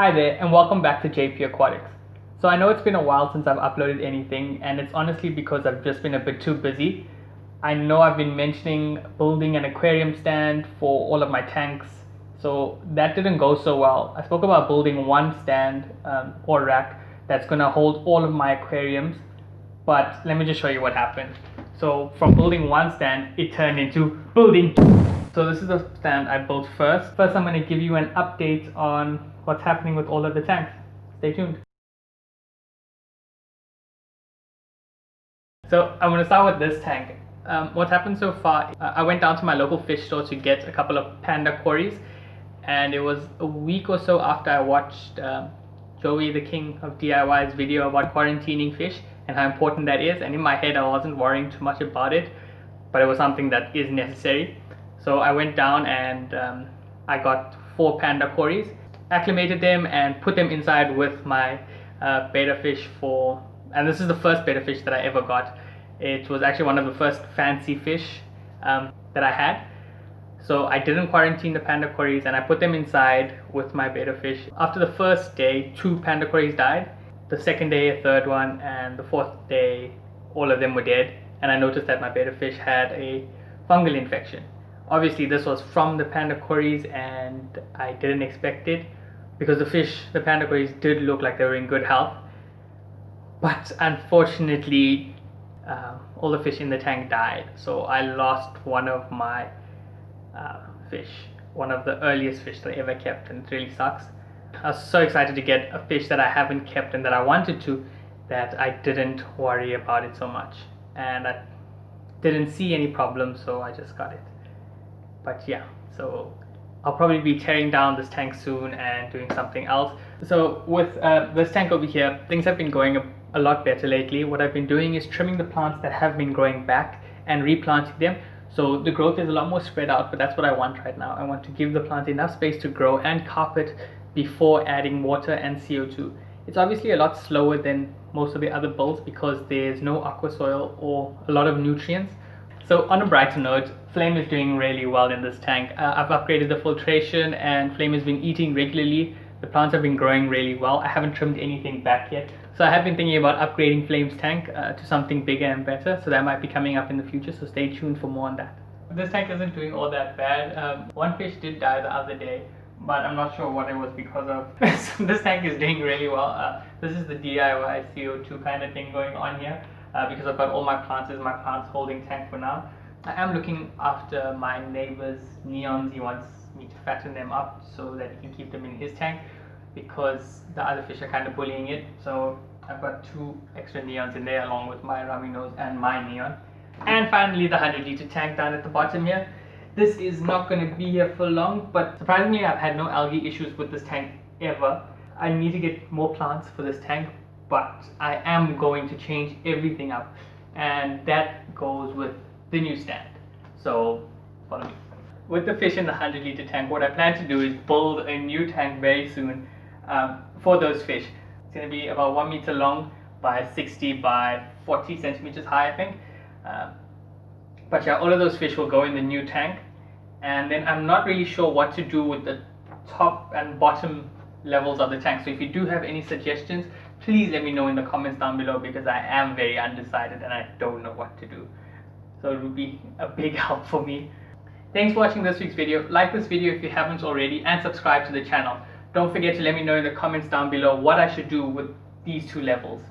Hi there and welcome back to JP Aquatics. So I know it's been a while since I've uploaded anything, and it's honestly because I've just been a bit too busy. I know I've been mentioning building an aquarium stand for all of my tanks, so that didn't go so well. I spoke about building one stand or rack that's going to hold all of my aquariums, but let me just show you what happened. So from building one stand, it turned into building two. So this is the stand I built first. First, I'm going to give you an update on what's happening with all of the tanks. Stay tuned. So I'm going to start with this tank. What's happened so far, I went down to my local fish store to get a couple of panda quarries, and it was a week or so after I watched Joey, the king of DIY's video about quarantining fish and how important that is, and in my head I wasn't worrying too much about it, but it was something that is necessary. So I went down and I got 4 panda quarries, acclimated them and put them inside with my beta fish and this is the first beta fish that I ever got. It was actually one of the first fancy fish that I had. So I didn't quarantine the panda quarries and I put them inside with my beta fish. After the first day, 2 panda quarries died. The second day, a third one, and the fourth day, all of them were dead. And I noticed that my beta fish had a fungal infection. Obviously, this was from the panda quarries and I didn't expect it because the panda quarries did look like they were in good health. But unfortunately, all the fish in the tank died. So I lost one of my fish, one of the earliest fish that I ever kept, and it really sucks. I was so excited to get a fish that I haven't kept and that I wanted to, that I didn't worry about it so much, and I didn't see any problems, so I just got it. But yeah, so I'll probably be tearing down this tank soon and doing something else. So with this tank over here, things have been going a lot better lately. What I've been doing is trimming the plants that have been growing back and replanting them. So the growth is a lot more spread out, but that's what I want right now. I want to give the plant enough space to grow and carpet before adding water and CO2. It's obviously a lot slower than most of the other builds because there's no aqua soil or a lot of nutrients. So on a brighter note, Flame is doing really well in this tank. I've upgraded the filtration and Flame has been eating regularly. The plants have been growing really well. I haven't trimmed anything back yet. So I have been thinking about upgrading Flame's tank to something bigger and better. So that might be coming up in the future. So stay tuned for more on that. This tank isn't doing all that bad. One fish did die the other day, but I'm not sure what it was because of. So this tank is doing really well. This is the DIY CO2 kind of thing going on here. Because I've got all my plants as my plants holding tank for now. I am looking after my neighbor's neons. He wants me to fatten them up so that he can keep them in his tank because the other fish are kind of bullying it. So I've got 2 extra neons in there along with my rummy nose and my neon. And finally the 100-liter tank down at the bottom here. This is not going to be here for long, but surprisingly I've had no algae issues with this tank ever. I need to get more plants for this tank, but I am going to change everything up, and that goes with the new stand. So follow me. With the fish in the 100-liter tank, what I plan to do is build a new tank very soon for those fish. It's going to be about 1 meter long by 60 by 40 centimeters high, I think. But yeah, all of those fish will go in the new tank, and then I'm not really sure what to do with the top and bottom levels of the tank. So if you do have any suggestions, please let me know in the comments down below because I am very undecided and I don't know what to do. So it would be a big help for me. Thanks for watching this week's video. Like this video if you haven't already and subscribe to the channel. Don't forget to let me know in the comments down below what I should do with these 2 levels.